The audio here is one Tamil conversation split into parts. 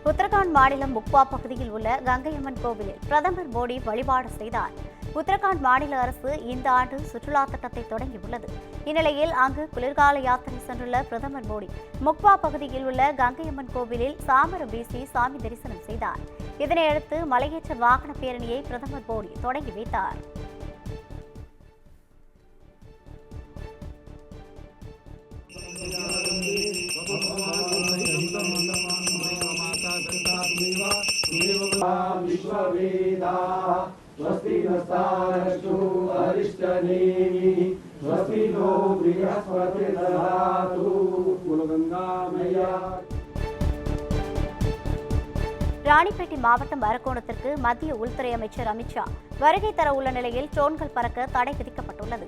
உத்தரகாண்ட் மாநிலம் முக்வா பகுதியில் உள்ள கங்கையம்மன் கோவிலில் பிரதமர் மோடி வழிபாடு செய்தார். உத்தரகாண்ட் மாநில அரசு இந்த ஆண்டு சுற்றுலா திட்டத்தை தொடங்கியுள்ளது. இந்நிலையில் அங்கு குளிர்கால யாத்திரை சென்றுள்ள பிரதமர் மோடி முக்வா பகுதியில் உள்ள கங்கையம்மன் கோவிலில் சாமரம் வீசி சாமி தரிசனம் செய்தார். இதனையடுத்து மலையேற்ற வாகன பேரணியை பிரதமர் மோடி தொடங்கி வைத்தார். ராணிப்பேட்டை மாவட்டம் அரக்கோணத்திற்கு மத்திய உள்துறை அமைச்சர் அமித்ஷா வருகை தர உள்ள நிலையில் ட்ரோன்கள் பறக்க தடை விதிக்கப்பட்டுள்ளது.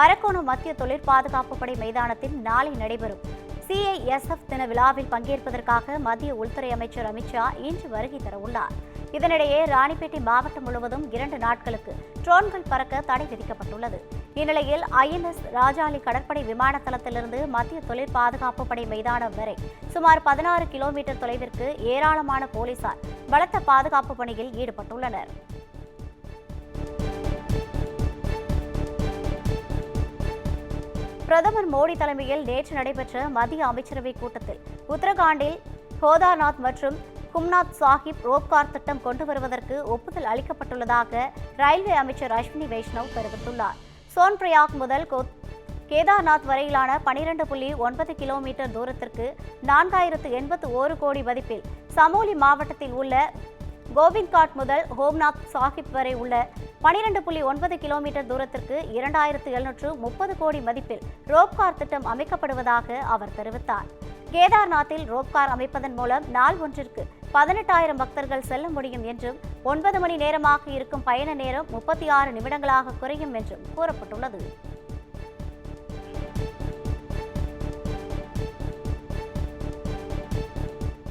அரக்கோணம் மத்திய தொழிற் பாதுகாப்பு படை மைதானத்தில் நாளை நடைபெறும் CISF தின விழாவில் பங்கேற்பதற்காக மத்திய உள்துறை அமைச்சர் அமித்ஷா இன்று வருகை தர உள்ளார். இதனிடையே ராணிப்பேட்டை மாவட்டம் முழுவதும் 2 நாட்களுக்கு ட்ரோன்கள் பறக்க தடை விதிக்கப்பட்டுள்ளது. இந்நிலையில் INS ராஜாளி கடற்படை விமான தளத்திலிருந்து மத்திய தொழிற் பாதுகாப்பு படை மைதானம் வரை சுமார் 16 கிலோமீட்டர் தொலைவிற்கு ஏராளமான போலீசார் பலத்த பாதுகாப்பு பணியில் ஈடுபட்டுள்ளனர். பிரதமர் மோடி தலைமையில் நேற்று நடைபெற்ற மத்திய அமைச்சரவை கூட்டத்தில் உத்தரகாண்டில் கோதாநாத் மற்றும் கும்நாத் சாஹிப் ரோப்கார் திட்டம் கொண்டு வருவதற்கு ஒப்புதல் அளிக்கப்பட்டுள்ளதாக ரயில்வே அமைச்சர் அஸ்வினி வைஷ்ணவ் தெரிவித்துள்ளார். சோன்பிரயாக் முதல் கேதார்நாத் வரையிலான 12.9 கிலோமீட்டர் தூரத்திற்கு 4081 கோடி மதிப்பில் சமோலி மாவட்டத்தில் உள்ள கோவிந்த்காட் முதல் ஹோம்நாத் சாஹிப் வரை உள்ள 12.9 கிலோமீட்டர் தூரத்திற்கு 2730 கோடி மதிப்பில் ரோப்கார் திட்டம் அமைக்கப்படுவதாக அவர் தெரிவித்தார். கேதார்நாத்தில் ரோப்கார் அமைப்பதன் மூலம் நாள் ஒன்றிற்கு 18,000 பக்தர்கள் செல்ல முடியும் என்றும் 9 மணி நேரமாக இருக்கும் பயண நேரம் 36 நிமிடங்களாக குறையும் என்றும் கூறப்பட்டுள்ளது.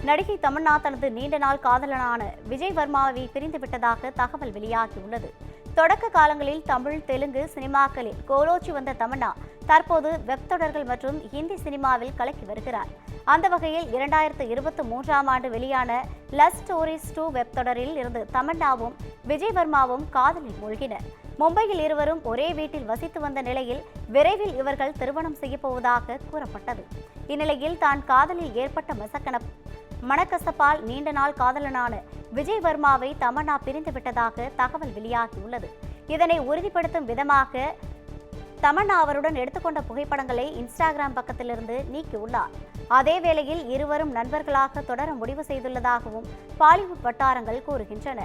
நடிகை தமன்னா தனது நீண்ட நாள் காதலனான விஜய் வர்மாவை பிரிந்துவிட்டதாக தகவல் வெளியாகியுள்ளது. தொடக்க காலங்களில் தமிழ், தெலுங்கு சினிமாக்களில் கோலோச்சி வந்த தமன்னா தற்போது வெப் தொடர்கள் மற்றும் ஹிந்தி சினிமாவில் கலக்கி வருகிறார். அந்த வகையில் 2023ஆம் ஆண்டு வெளியான லவ் ஸ்டோரிஸ் 2 வெப் தொடரில் இருந்து தமன்னாவும் விஜய் வர்மாவும் காதலில் மூழ்கினர். மும்பையில் இருவரும் ஒரே வீட்டில் வசித்து வந்த நிலையில் விரைவில் இவர்கள் திருமணம் செய்யப்போவதாக கூறப்பட்டது. இந்நிலையில் தான் காதலில் ஏற்பட்ட மனக்கசப்பால் நீண்ட நாள் காதலனான விஜய் வர்மாவை தமன்னா பிரிந்துவிட்டதாக தகவல் வெளியாகியுள்ளது. இதனை உறுதிப்படுத்தும் விதமாக தமன்னா அவருடன் எடுத்துக்கொண்ட புகைப்படங்களை இன்ஸ்டாகிராம் பக்கத்திலிருந்து நீக்கியுள்ளார். அதே வேளையில் இருவரும் நண்பர்களாக தொடர முடிவு செய்துள்ளதாகவும் பாலிவுட் வட்டாரங்கள் கூறுகின்றன.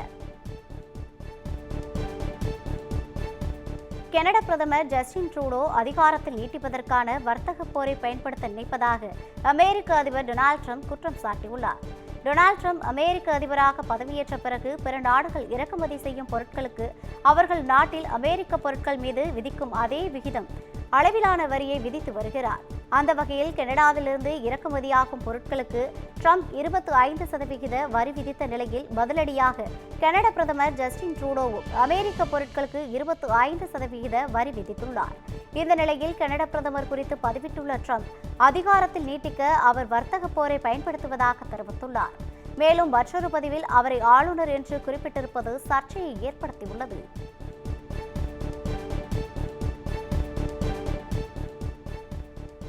கனடா பிரதமர் ஜஸ்டின் ட்ரூடோ அதிகாரத்தில் நீட்டிப்பதற்கான வர்த்தக போரை பயன்படுத்த நினைப்பதாக அமெரிக்க அதிபர் டொனால்ட் ட்ரம்ப் குற்றம் சாட்டியுள்ளார். டொனால்ட் ட்ரம்ப் அமெரிக்க அதிபராக பதவியேற்ற பிறகு பிற நாடுகள் இறக்குமதி செய்யும் பொருட்களுக்கு அவர்கள் நாட்டில் அமெரிக்க பொருட்கள் மீது விதிக்கும் அதே விகிதம் அளவிலான வரியை விதித்து வருகிறார். அந்த வகையில் கனடாவிலிருந்து இறக்குமதியாகும் பொருட்களுக்கு ட்ரம்ப் 25% வரி விதித்த நிலையில் பதிலடியாக கனடா பிரதமர் ஜஸ்டின் ட்ரூடோவும் அமெரிக்க பொருட்களுக்கு 25% வரி விதித்துள்ளார். இந்த நிலையில் கனடா பிரதமர் குறித்து பதிவிட்டுள்ள ட்ரம்ப் அதிகாரத்தில் நீட்டிக்க அவர் வர்த்தக போரை பயன்படுத்துவதாக தெரிவித்துள்ளார். மேலும் மற்றொரு பதிவில் அவரை ஆளுநர் என்று குறிப்பிட்டிருப்பது சர்ச்சையை ஏற்படுத்தியுள்ளது.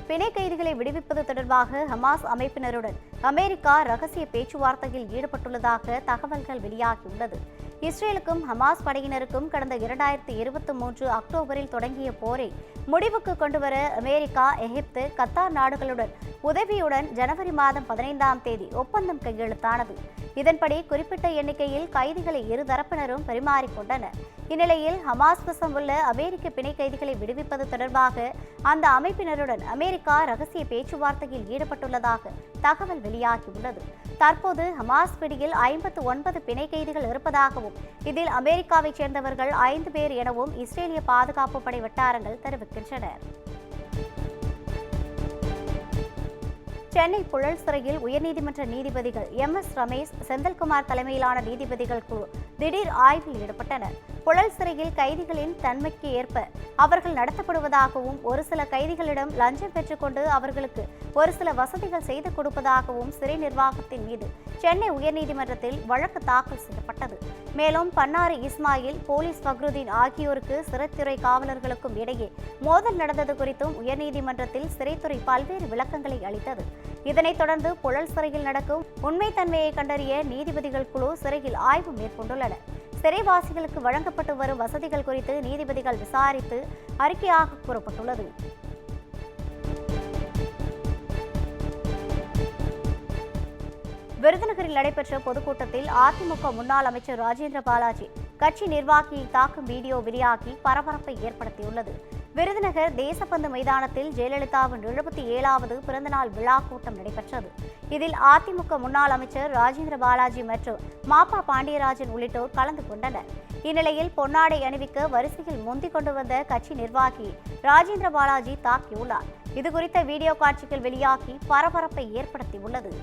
பிணை கைதிகளை விடுவிப்பது தொடர்பாக ஹமாஸ் அமைப்பினருடன் அமெரிக்கா ரகசிய பேச்சுவார்த்தையில் ஈடுபட்டுள்ளதாக தகவல்கள் வெளியாகியுள்ளது. இஸ்ரேலுக்கும் ஹமாஸ் படையினருக்கும் கடந்த 2023 அக்டோபரில் தொடங்கிய போரை முடிவுக்கு கொண்டுவர அமெரிக்கா, எகிப்து, கத்தார் நாடுகளுடன் உதவியுடன் ஜனவரி மாதம் 15ஆம் தேதி ஒப்பந்தம் கையெழுத்தானது. இதன்படி குறிப்பிட்ட எண்ணிக்கையில் கைதிகளை இரு தரப்பினரும் பரிமாறிக்கொண்டனர். இந்நிலையில் ஹமாஸ் வசம் உள்ள அமெரிக்க பிணை கைதிகளை விடுவிப்பது தொடர்பாக அந்த அமைப்பினருடன் அமெரிக்கா ரகசிய பேச்சுவார்த்தையில் ஈடுபட்டுள்ளதாக தகவல் வெளியாகியுள்ளது. தற்போது ஹமாஸ் பிடியில் 59 பிணை கைதிகள் இருப்பதாகவும் இதில் அமெரிக்காவைச் சேர்ந்தவர்கள் 5 பேர் எனவும் இஸ்ரேலிய பாதுகாப்பு படை வட்டாரங்கள் தெரிவிக்கின்றன. சென்னை புழல் சிறையில் உயர்நீதிமன்ற நீதிபதிகள் MS ரமேஷ், செந்தில்குமார் தலைமையிலான நீதிபதிகள் குழு திடீர் ஆய்வில் ஈடுபட்டனர். புழல் சிறையில் கைதிகளின் தன்மைக்கு ஏற்ப அவர்கள் நடத்தப்படுவதாகவும், ஒரு சில கைதிகளிடம் லஞ்சம் பெற்றுக்கொண்டு அவர்களுக்கு ஒரு சில வசதிகள் செய்து கொடுப்பதாகவும் சிறை நிர்வாகத்தின் மீது சென்னை உயர்நீதிமன்றத்தில் வழக்கு தாக்கல் செய்யப்பட்டது. மேலும் பன்னாரி இஸ்மாயில், போலீஸ் ஃபக்ருதீன் ஆகியோருக்கு சிறைத்துறை காவலர்களுக்கும் இடையே மோதல் நடந்தது குறித்தும் உயர்நீதிமன்றத்தில் சிறைத்துறை பல்வேறு விளக்கங்களை அளித்தது. இதனைத் தொடர்ந்து புழல் சிறையில் நடக்கும் உண்மைத்தன்மையை கண்டறிய நீதிபதிகள் குழு சிறையில் ஆய்வு மேற்கொண்டுள்ளனர். சிறைவாசிகளுக்கு வழங்கப்பட்டு வரும் வசதிகள் குறித்து நீதிபதிகள் விசாரித்து அறிக்கையாக கூறப்பட்டுள்ளது. விருதுநகரில் நடைபெற்ற பொதுக்கூட்டத்தில் அதிமுக முன்னாள் அமைச்சர் ராஜேந்திர பாலாஜி கட்சி நிர்வாகியை தாக்கும் வீடியோ வெளியாகி பரபரப்பை ஏற்படுத்தியுள்ளது. விருதுநகர் தேசப்பந்து மைதானத்தில் ஜெயலலிதாவின் 77வது பிறந்தநாள் விழா கூட்டம் நடைபெற்றது. இதில் அதிமுக முன்னாள் அமைச்சர் ராஜேந்திர பாலாஜி மற்றும் மாப்பா பாண்டியராஜன் உள்ளிட்டோர் கலந்து கொண்டனர். இந்நிலையில் பொன்னாடை அணிவிக்க வரிசையில் முந்திக் கொண்டு வந்த கட்சி நிர்வாகி ராஜேந்திர பாலாஜி தாக்கியுள்ளார். இதுகுறித்த வீடியோ காட்சிகள் வெளியாகி பரபரப்பை ஏற்படுத்தியுள்ளது.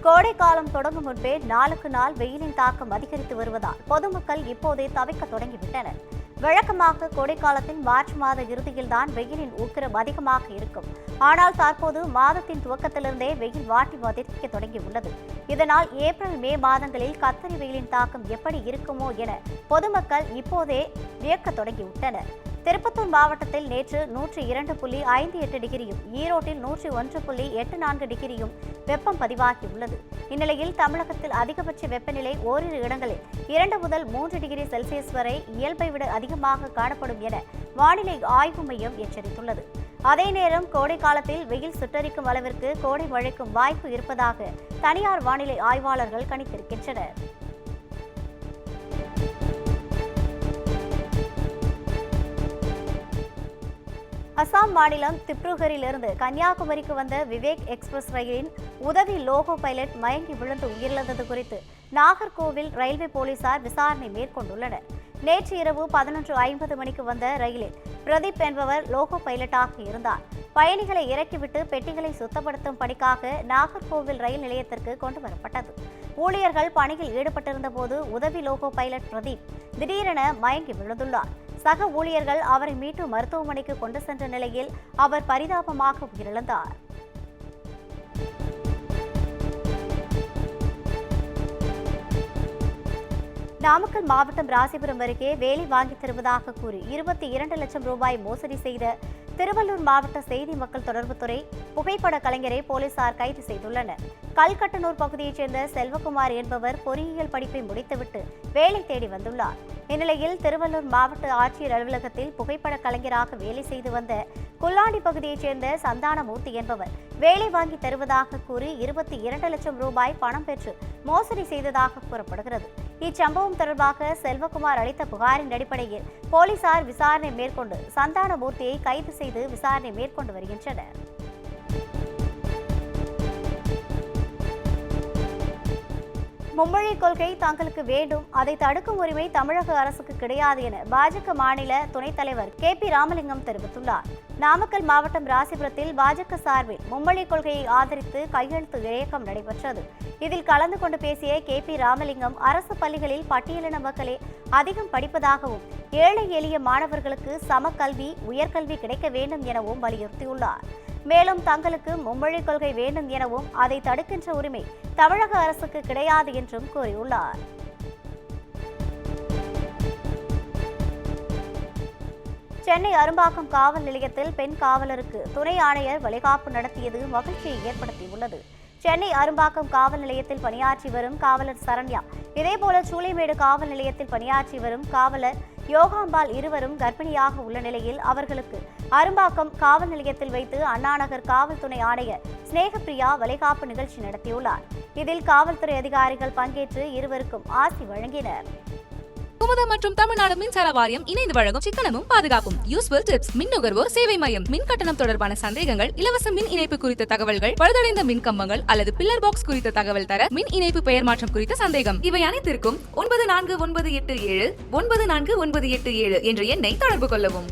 கோடை காலம் தொடங்கும் முன்பே நாளுக்கு நாள் வெயிலின் தாக்கம் அதிகரித்து வருவதால் பொதுமக்கள் இப்போதே தவிக்க தொடங்கிவிட்டனர். வழக்கமாக கோடைக்காலத்தில் மார்ச் மாத இறுதியில்தான் வெயிலின் உக்கிரம் அதிகமாக இருக்கும். ஆனால் தற்போது மாதத்தின் துவக்கத்திலிருந்தே வெயில் வாட்டி வதைக்க தொடங்கியுள்ளது. இதனால் ஏப்ரல், மே மாதங்களில் கத்தரி வெயிலின் தாக்கம் எப்படி இருக்குமோ என பொதுமக்கள் இப்போதே வியக்க தொடங்கிவிட்டனர். திருப்பத்தூர் மாவட்டத்தில் நேற்று 102.58 டிகிரியும், ஈரோட்டில் 101.84 டிகிரியும் வெப்பம் பதிவாகியுள்ளது. இந்நிலையில் தமிழகத்தில் அதிகபட்ச வெப்பநிலை ஓரிரு இடங்களில் 2 முதல் 3 டிகிரி செல்சியஸ் வரை இயல்பை விட அதிகமாக காணப்படும் என வானிலை ஆய்வு மையம் எச்சரித்துள்ளது. அதே நேரம் கோடை காலத்தில் வெயில் சுட்டரிக்கும் அளவிற்கு கோடை மழைக்கும் வாய்ப்பு இருப்பதாக தனியார் வானிலை ஆய்வாளர்கள் கணித்திருக்கின்றனர். அசாம் மாநிலம் திப்ருகரிலிருந்து கன்னியாகுமரிக்கு வந்த விவேக் எக்ஸ்பிரஸ் ரயிலின் உதவி லோகோ பைலட் மயங்கி விழுந்து உயிரிழந்தது குறித்து நாகர்கோவில் ரயில்வே போலீசார் விசாரணை மேற்கொண்டுள்ளனர். நேற்று இரவு 11:50 மணிக்கு வந்த ரயிலில் பிரதீப் என்பவர் லோகோ பைலட்டாக இருந்தார். பயணிகளை இறக்கிவிட்டு பெட்டிகளை சுத்தப்படுத்தும் பணிக்காக நாகர்கோவில் ரயில் நிலையத்திற்கு கொண்டு வரப்பட்டது. ஊழியர்கள் பணியில் ஈடுபட்டிருந்த போது உதவி லோகோ பைலட் பிரதீப் திடீரென மயங்கி விழுந்துள்ளார். சக ஊழியர்கள் அவரை மீட்டு மருத்துவமனைக்கு கொண்டு சென்ற நிலையில் அவர் பரிதாபமாக உயிரிழந்தார். நாமக்கல் மாவட்டம் ராசிபுரம் அருகே வேலை வாங்கித் தருவதாக கூறி 22 லட்சம் ரூபாய் மோசடி செய்த திருவள்ளூர் மாவட்ட செய்தி மக்கள் தொடர்புத்துறை புகைப்பட கலைஞரை போலீசார் கைது செய்துள்ளனர். கல்கட்டனூர் பகுதியைச் சேர்ந்த செல்வகுமார் என்பவர் பொறியியல் படிப்பை முடித்துவிட்டு வேலை தேடி வந்துள்ளார். இந்நிலையில் திருவள்ளூர் மாவட்ட ஆட்சியர் அலுவலகத்தில் புகைப்பட கலைஞராக வேலை செய்து வந்த குல்லாண்டி பகுதியைச் சேர்ந்த சந்தானமூர்த்தி என்பவர் வேலை வாங்கி தருவதாக கூறி 22 லட்சம் ரூபாய் பணம் பெற்று மோசடி செய்ததாக கூறப்படுகிறது. இச்சம்பவம் தொடர்பாக செல்வகுமார் அளித்த புகாரின் அடிப்படையில் போலீசார் விசாரணை மேற்கொண்டு சந்தானமூர்த்தியை கைது செய்து விசாரணை மேற்கொண்டு வருகின்றனர். மும்மொழி கொள்கை தங்களுக்கு வேண்டும், அதை தடுக்கும் உரிமை தமிழக அரசுக்கு கிடையாது என பாஜக மாநில துணைத் தலைவர் KP ராமலிங்கம் தெரிவித்துள்ளார். நாமக்கல் மாவட்டம் ராசிபுரத்தில் பாஜக சார்பில் மும்மொழி கொள்கையை ஆதரித்து கையெழுத்து இயக்கம் நடைபெற்றது. இதில் கலந்து கொண்டு பேசிய KP ராமலிங்கம், அரசு பள்ளிகளில் பட்டியலின மக்களே அதிகம் படிப்பதாகவும், ஏழை எளிய மாணவர்களுக்கு சம கல்வி, உயர்கல்வி கிடைக்க வேண்டும் எனவும் வலியுறுத்தியுள்ளார். மேலும் தங்களுக்கு மும்மொழி கொள்கை வேண்டும் எனவும் அதை தடுக்கின்ற உரிமை தமிழக அரசுக்கு கிடையாது என்றும் கூறியுள்ளார். சென்னை அரும்பாக்கம் காவல் நிலையத்தில் பெண் காவலருக்கு துணை ஆணையர் வளைகாப்பு நடத்தியது மகிழ்ச்சியை ஏற்படுத்தியுள்ளது. சென்னை அரும்பாக்கம் காவல் நிலையத்தில் பணியாற்றி வரும் காவலர் சரண்யா, இதேபோல சூளைமேடு காவல் நிலையத்தில் பணியாற்றி வரும் காவலர் யோகாம்பால் இருவரும் கர்ப்பிணியாக உள்ள நிலையில் அவர்களுக்கு அரும்பாக்கம் காவல் நிலையத்தில் வைத்து அண்ணாநகர் காவல் துணை ஆணையர் ஸ்நேகப்பிரியா வளைகாப்பு நிகழ்ச்சி நடத்தியுள்ளார். இதில் காவல்துறை அதிகாரிகள் பங்கேற்று இருவருக்கும் ஆசி வழங்கினர். குமுதா மற்றும் தமிழ்நாடு மின்சார வாரியம் இணைந்து வழங்கும் சிக்கனமும் பாதுகாப்பும் யூஸ்ஃபுல் டிப்ஸ். மின் நுகர்வோர் சேவை மையம். மின் கட்டணம் தொடர்பான சந்தேகங்கள், இலவச மின் இணைப்பு குறித்த தகவல்கள், பழுதடைந்த மின் கம்பங்கள் அல்லது பில்லர் பாக்ஸ் குறித்த தகவல் தர, மின் இணைப்பு பெயர் மாற்றம் குறித்த சந்தேகம், இவை அனைத்திற்கும் 9497 9497 என்ற எண்ணை தொடர்பு கொள்ளவும்.